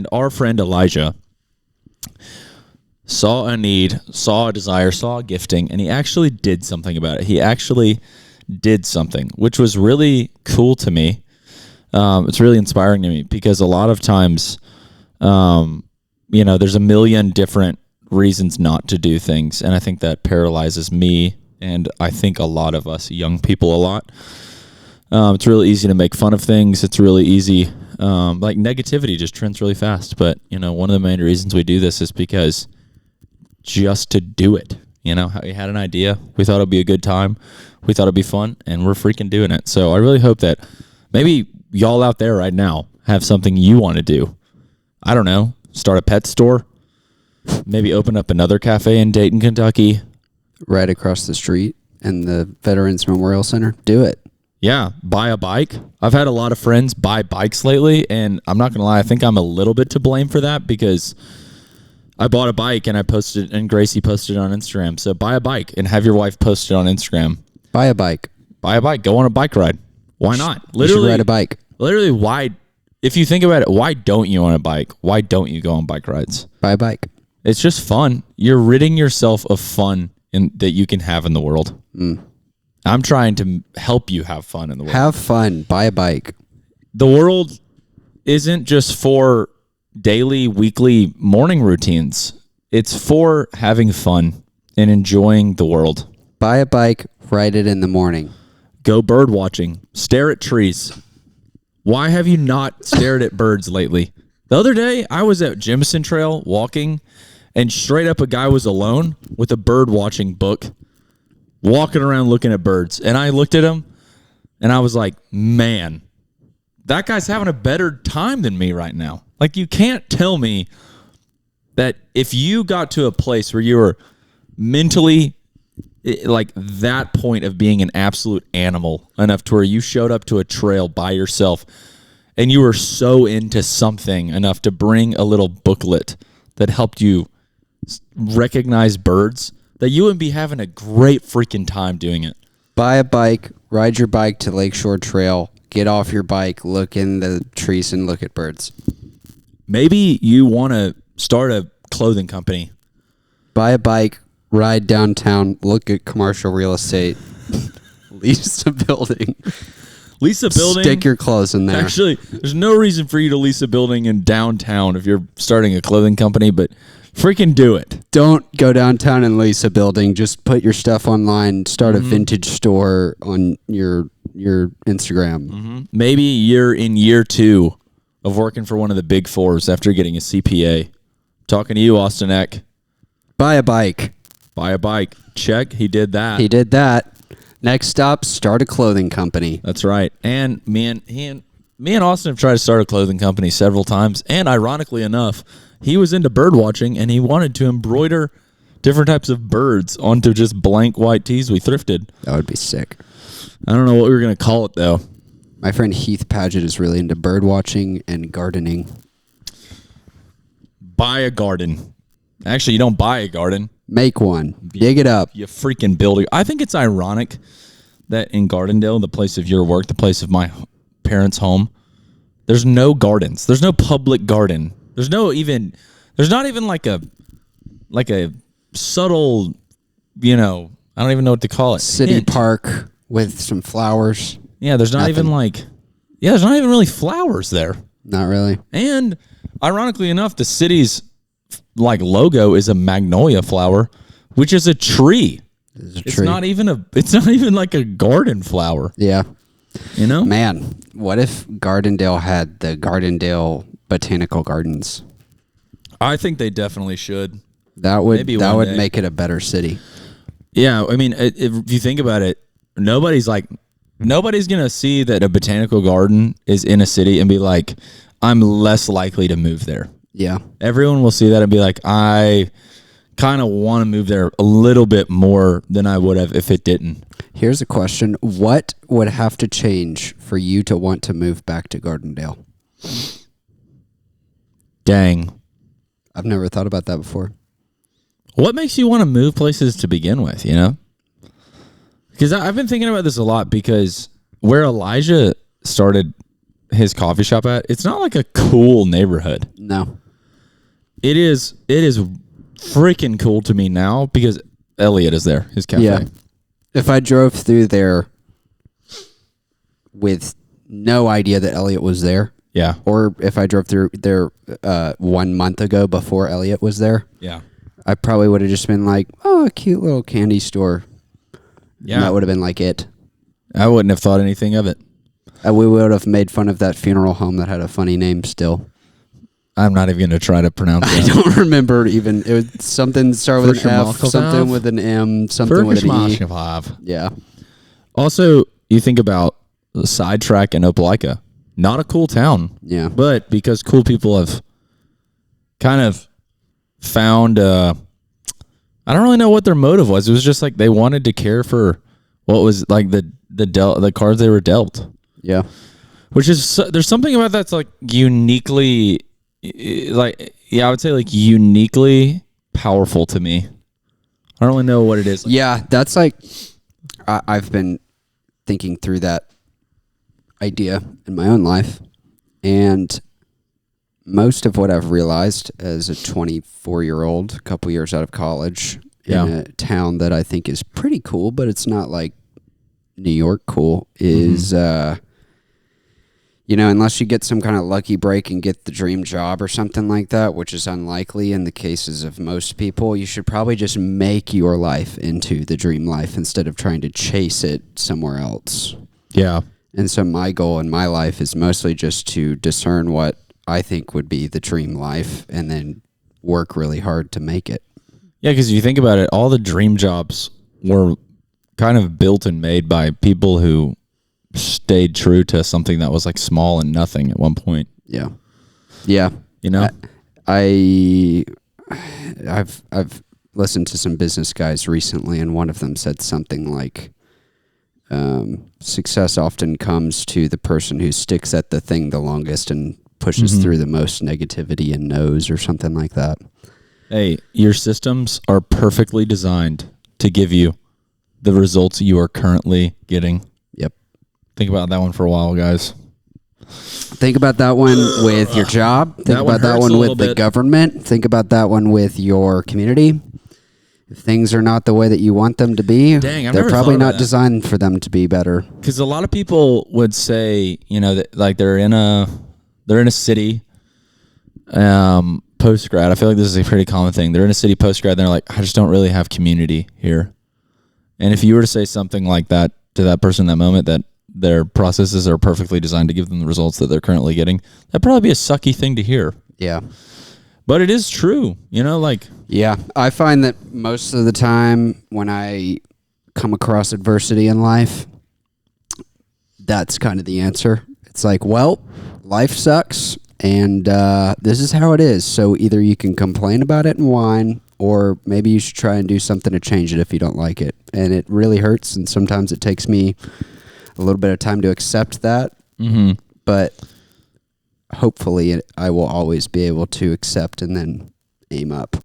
And our friend Elijah saw a need, saw a desire, saw a gifting, and he actually did something about it. He actually did something, which was really cool to me. It's really inspiring to me because a lot of times, there's a million different reasons not to do things, and I think that paralyzes me and I think a lot of us young people a lot. It's really easy to make fun of things. It's really easy. Like negativity just trends really fast. But, one of the main reasons we do this is because just to do it. We had an idea. We thought it'd be a good time. We thought it'd be fun, and we're freaking doing it. So I really hope that maybe y'all out there right now have something you want to do. I don't know. Start a pet store. Maybe open up another cafe in Dayton, Kentucky. Right across the street in the Veterans Memorial Center. Do it. Yeah, buy a bike. I've had a lot of friends buy bikes lately, and I'm not going to lie, I think I'm a little bit to blame for that because I bought a bike and I posted, and Gracie posted it on Instagram. So buy a bike and have your wife post it on Instagram. Buy a bike. Buy a bike. Go on a bike ride. Why not? Literally, you should ride a bike. Literally, why? If you think about it, why don't you own a bike? Why don't you go on bike rides? Buy a bike. It's just fun. You're ridding yourself of fun that you can have in the world. I'm trying to help you have fun in the world. Have fun. Buy a bike. The world isn't just for daily, weekly, morning routines. It's for having fun and enjoying the world. Buy a bike. Ride it in the morning. Go bird watching. Stare at trees. Why have you not stared at birds lately? The other day, I was at Jemison Trail walking, and straight up a guy was alone with a bird watching book, walking around looking at birds. And I looked at him, and I was like, man, that guy's having a better time than me right now. Like, you can't tell me that if you got to a place where you were mentally like that point of being an absolute animal enough to where you showed up to a trail by yourself and you were so into something enough to bring a little booklet that helped you recognize birds, that you would be having a great freaking time doing it. Buy a bike, ride your bike to Lakeshore Trail, get off your bike, look in the trees and look at birds. Maybe you want to start a clothing company. Buy a bike, ride downtown, look at commercial real estate, lease a building. Lease a building. Stick your clothes in there. Actually, there's no reason for you to lease a building in downtown if you're starting a clothing company, but freaking do it. Don't go downtown and lease a building. Just put your stuff online. Start a vintage store on your Instagram. Maybe you're in year 2 of working for one of the big fours after getting a CPA. Talking to you, Austin Eck. Buy a bike. Buy a bike. Check. He did that. He did that. Next stop, start a clothing company. That's right. And me and Austin have tried to start a clothing company several times. And ironically enough, he was into bird watching and he wanted to embroider different types of birds onto just blank white tees we thrifted. That would be sick. I don't know what we were going to call it though. My friend Heath Paget is really into bird watching and gardening. Buy a garden. Actually, you don't buy a garden. Make one. Dig it up. You freaking build it. I think it's ironic that in Gardendale, the place of your work, the place of my parents' home, there's no gardens. There's no public garden. There's not even like a subtle, I don't even know what to call it. City park with some flowers. Yeah, there's not even there's not even really flowers there. Not really. And ironically enough, the city's logo is a magnolia flower, which is a tree. It's not even like a garden flower. Yeah. Man, what if Gardendale had the Gardendale Botanical Gardens? I think they definitely should. That would make it a better city. Yeah, I mean, if you think about it, nobody's going to see that a botanical garden is in a city and be like, I'm less likely to move there. Yeah. Everyone will see that and be like, I kind of want to move there a little bit more than I would have if it didn't. Here's a question. What would have to change for you to want to move back to Gardendale? Dang. I've never thought about that before. What makes you want to move places to begin with, Because I've been thinking about this a lot because where Elijah started his coffee shop at, it's not like a cool neighborhood. No. It is freaking cool to me now because Elliot is there, his cafe. Yeah. If I drove through there with no idea that Elliot was there, Yeah. or if I drove through there 1 month ago before Elliot was there, Yeah. I probably would have just been like, oh, a cute little candy store. Yeah. And that would have been like it. I wouldn't have thought anything of it. We would have made fun of that funeral home that had a funny name still. I'm not even going to try to pronounce I it. don't remember even. It was something started with an F, Fershmachev? something with an M, something with an E. Yeah. Also, you think about the sidetrack in Opelika. Not a cool town. Yeah. But because cool people have kind of found, I don't really know what their motive was. It was just like they wanted to care for what was like the cards they were dealt. Yeah. Which is, there's something about that's like uniquely, like, yeah, I would say like uniquely powerful to me. I don't really know what it is. Yeah, that's like, I've been thinking through that idea in my own life. And most of what I've realized as a 24-year-old, a couple years out of college, in a town that I think is pretty cool, but it's not like New York cool, is, unless you get some kind of lucky break and get the dream job or something like that, which is unlikely in the cases of most people, you should probably just make your life into the dream life instead of trying to chase it somewhere else. Yeah. And so my goal in my life is mostly just to discern what I think would be the dream life and then work really hard to make it. Yeah, because if you think about it, all the dream jobs were kind of built and made by people who stayed true to something that was like small and nothing at one point. Yeah. Yeah. You know? I've listened to some business guys recently, and one of them said something like, success often comes to the person who sticks at the thing the longest and pushes through the most negativity and no's or something like that. Hey, your systems are perfectly designed to give you the results you are currently getting. Yep. Think about that one for a while, guys. Think about that one with your job. Think about that one with the government. Think about that one with your community. If things are not the way that you want them to be, they're probably not designed for them to be better. Because a lot of people would say, that like they're in a city post-grad. I feel like this is a pretty common thing. They're in a city post-grad, and they're like, I just don't really have community here. And if you were to say something like that to that person in that moment, that their processes are perfectly designed to give them the results that they're currently getting, that'd probably be a sucky thing to hear. Yeah. But it is true, Yeah, I find that most of the time when I come across adversity in life, that's kind of the answer. It's like, well, life sucks, and this is how it is. So either you can complain about it and whine, or maybe you should try and do something to change it if you don't like it. And it really hurts, and sometimes it takes me a little bit of time to accept that. Mm-hmm. But hopefully I will always be able to accept and then aim up.